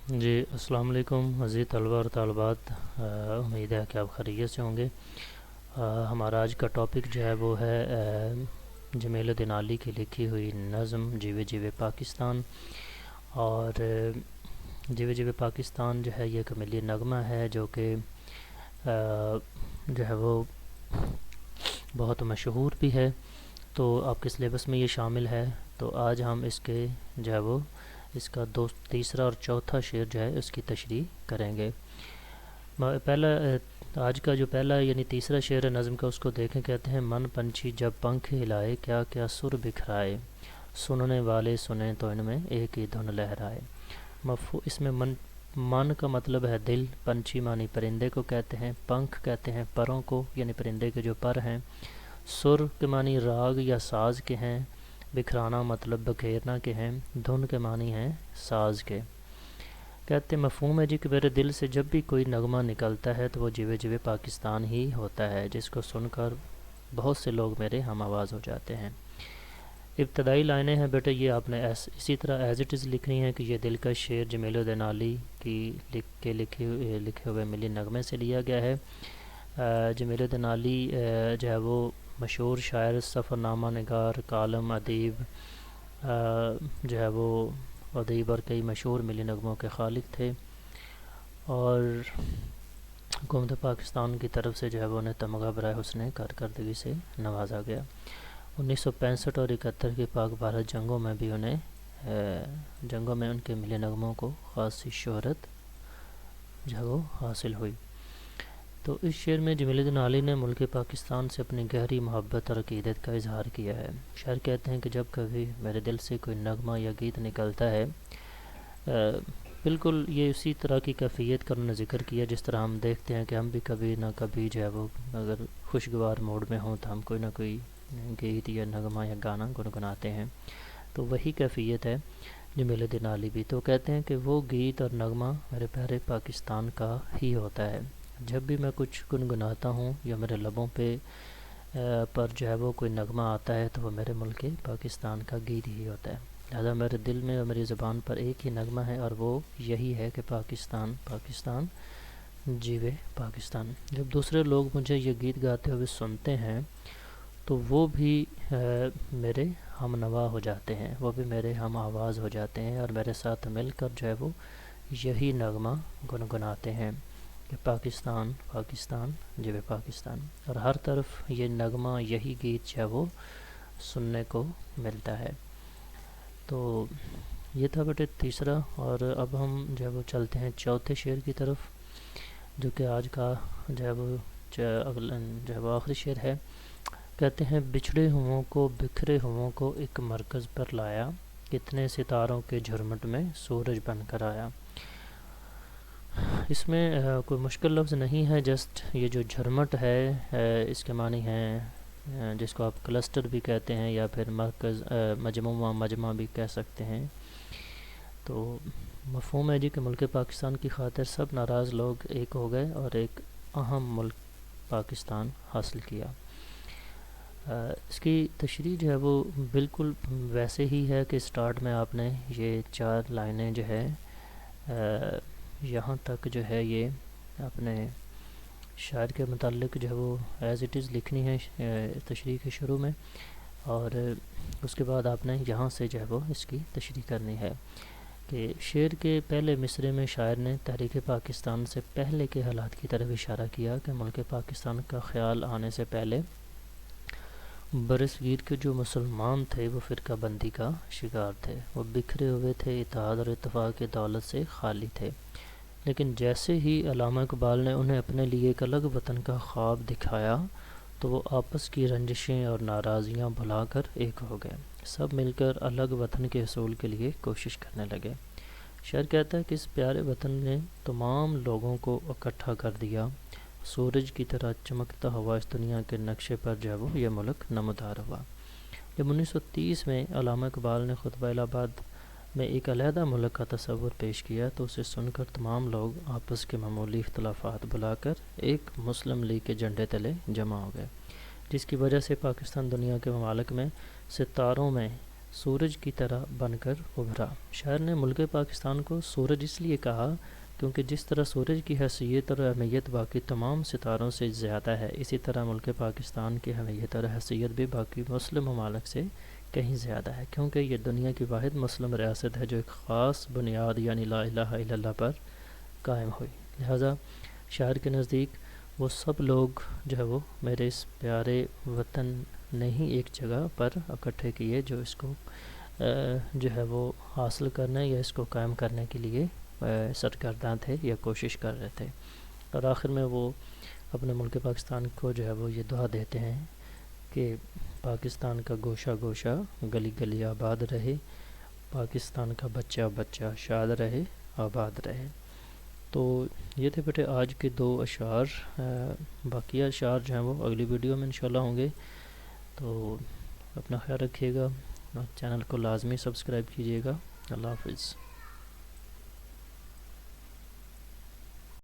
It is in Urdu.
جی السلام علیکم عزیز طلبہ اور طالبات، امید ہے کہ آپ خیریت سے ہوں گے۔ ہمارا آج کا ٹاپک جو ہے وہ ہے جمیل الدین علی کی لکھی ہوئی نظم جیوے جیوے پاکستان۔ اور جیوے جیوے پاکستان جو ہے یہ ایک ملی نغمہ ہے جو کہ جو ہے وہ بہت مشہور بھی ہے، تو آپ کے سلیبس میں یہ شامل ہے۔ تو آج ہم اس کے جو ہے وہ اس کا تیسرا اور چوتھا شعر جو ہے اس کی تشریح کریں گے۔ پہلا آج کا جو پہلا یعنی تیسرا شعر ہے نظم کا، اس کو دیکھیں۔ کہتے ہیں من پنچھی جب پنکھ ہلائے، کیا کیا سر بکھرائے، سننے والے سنیں تو ان میں ایک ہی دھن لہرائے۔ اس میں من کا مطلب ہے دل، پنچھی معنی پرندے کو کہتے ہیں، پنکھ کہتے ہیں پروں کو یعنی پرندے کے جو پر ہیں، سر کے معنی راگ یا ساز کے ہیں، بکھرانا مطلب بکھیرنا کے ہیں، دھن کے معنی ہیں ساز کے۔ کہتے ہیں مفہوم ہے جی کہ میرے دل سے جب بھی کوئی نغمہ نکلتا ہے تو وہ جیوے جیوے پاکستان ہی ہوتا ہے، جس کو سن کر بہت سے لوگ میرے ہم آواز ہو جاتے ہیں۔ ابتدائی لائنیں ہیں بیٹے، یہ آپ نے اسی طرح ایز اٹ از لکھنی ہے کہ یہ دل کا شعر جمیل الدین علی کی لکھے ہوئے ملی نغمے سے لیا گیا ہے۔ جمیل الدین علی جو ہے وہ مشہور شاعر، سفر نامہ نگار، کالم ادیب جو ہے وہ ادیب اور کئی مشہور ملی نغموں کے خالق تھے، اور حکومت پاکستان کی طرف سے جو ہے وہ انہیں تمغہ برائے حسن کارکردگی سے نوازا گیا۔ 1965 اور 71 کی پاک بھارت جنگوں میں بھی جنگوں میں ان کے ملی نغموں کو خاصی شہرت جو ہے وہ حاصل ہوئی۔ تو اس شعر میں جمیل الدین علی نے ملک پاکستان سے اپنی گہری محبت اور عقیدت کا اظہار کیا ہے۔ شاعر کہتے ہیں کہ جب کبھی میرے دل سے کوئی نغمہ یا گیت نکلتا ہے، بالکل یہ اسی طرح کی کیفیت کا انہوں نے ذکر کیا جس طرح ہم دیکھتے ہیں کہ ہم بھی کبھی نہ کبھی جو ہے وہ اگر خوشگوار موڈ میں ہوں تو ہم کوئی نہ کوئی گیت یا نغمہ یا گانا گنگناتے ہیں، تو وہی کیفیت ہے جمیل الدین علی بھی۔ تو کہتے ہیں کہ وہ گیت اور نغمہ میرے پیارے پاکستان کا ہی ہوتا ہے۔ جب بھی میں کچھ گنگناتا ہوں یا میرے لبوں پہ پر جو ہے وہ کوئی نغمہ آتا ہے تو وہ میرے ملک پاکستان کا گیت ہی ہوتا ہے۔ لہذا میرے دل میں اور میری زبان پر ایک ہی نغمہ ہے، اور وہ یہی ہے کہ پاکستان پاکستان جیوے پاکستان۔ جب دوسرے لوگ مجھے یہ گیت گاتے ہوئے سنتے ہیں تو وہ بھی میرے ہم نوا ہو جاتے ہیں، وہ بھی میرے ہم آواز ہو جاتے ہیں، اور میرے ساتھ مل کر جو ہے وہ یہی نغمہ گنگناتے ہیں کہ پاکستان پاکستان جیوے پاکستان، اور ہر طرف یہ نغمہ یہی گیت جو ہے وہ سننے کو ملتا ہے۔ تو یہ تھا بیٹے تیسرا، اور اب ہم جو ہے وہ چلتے ہیں چوتھے شعر کی طرف، جو کہ آج کا جو ہے وہ جو ہے وہ آخری شعر ہے۔ کہتے ہیں بچھڑے ہوں کو بکھرے ہوں کو ایک مرکز پر لایا، کتنے ستاروں کے جھرمٹ میں سورج بن کر آیا۔ اس میں کوئی مشکل لفظ نہیں ہے، جسٹ یہ جو جھرمٹ ہے اس کے معنی ہیں جس کو آپ کلسٹر بھی کہتے ہیں یا پھر مرکز، مجمع بھی کہہ سکتے ہیں۔ تو مفہوم ہے جی کہ ملک پاکستان کی خاطر سب ناراض لوگ ایک ہو گئے اور ایک اہم ملک پاکستان حاصل کیا۔ اس کی تشریح جو ہے وہ بالکل ویسے ہی ہے کہ سٹارٹ میں آپ نے یہ 4 لائنیں جو ہے یہاں تک جو ہے یہ اپنے شاعر کے متعلق جو ہے وہ ایز اٹ از لکھنی ہے تشریح کے شروع میں، اور اس کے بعد آپ نے یہاں سے جو ہے وہ اس کی تشریح کرنی ہے کہ شعر کے پہلے مصرعے میں شاعر نے تحریک پاکستان سے پہلے کے حالات کی طرف اشارہ کیا کہ ملک پاکستان کا خیال آنے سے پہلے برصغیر کے جو مسلمان تھے وہ فرقہ بندی کا شکار تھے، وہ بکھرے ہوئے تھے، اتحاد اور اتفاق کی دولت سے خالی تھے، لیکن جیسے ہی علامہ اقبال نے انہیں اپنے لیے ایک الگ وطن کا خواب دکھایا تو وہ آپس کی رنجشیں اور ناراضیاں بھلا کر ایک ہو گئے، سب مل کر الگ وطن کے حصول کے لیے کوشش کرنے لگے۔ شاعر کہتا ہے کہ اس پیارے وطن نے تمام لوگوں کو اکٹھا کر دیا، سورج کی طرح چمکتا ہوا اس دنیا کے نقشے پر جو ہے وہ یہ ملک نمودار ہوا۔ جب 1930 میں علامہ اقبال نے خطبہ الہ آباد میں ایک علیحدہ ملک کا تصور پیش کیا تو اسے سن کر تمام لوگ آپس کے معمولی اختلافات بھلا کر ایک مسلم لیگ کے جھنڈے تلے جمع ہو گئے، جس کی وجہ سے پاکستان دنیا کے ممالک میں ستاروں میں سورج کی طرح بن کر ابھرا۔ شاعر نے ملک پاکستان کو سورج اس لیے کہا کیونکہ جس طرح سورج کی حیثیت اور اہمیت باقی تمام ستاروں سے زیادہ ہے، اسی طرح ملک پاکستان کی اہمیت اور حیثیت بھی باقی مسلم ممالک سے کہیں زیادہ ہے، کیونکہ یہ دنیا کی واحد مسلم ریاست ہے جو ایک خاص بنیاد یعنی لا الہ الا اللہ پر قائم ہوئی۔ لہٰذا شاعر کے نزدیک وہ سب لوگ جو ہے وہ میرے اس پیارے وطن نے ہی ایک جگہ پر اکٹھے کیے جو اس کو جو ہے وہ حاصل کرنے یا اس کو قائم کرنے کے لیے سرگرداں تھے یا کوشش کر رہے تھے۔ اور آخر میں وہ اپنے ملک پاکستان کو جو ہے وہ یہ دعا دیتے ہیں کہ پاکستان کا گوشہ گوشہ گلی گلی آباد رہے، پاکستان کا بچہ بچہ شاد رہے آباد رہے۔ تو یہ تھے بیٹے آج کے 2 اشعار۔ باقی اشعار جو ہیں وہ اگلی ویڈیو میں انشاءاللہ ہوں گے۔ تو اپنا خیال رکھیے گا اور چینل کو لازمی سبسکرائب کیجیے گا۔ اللہ حافظ۔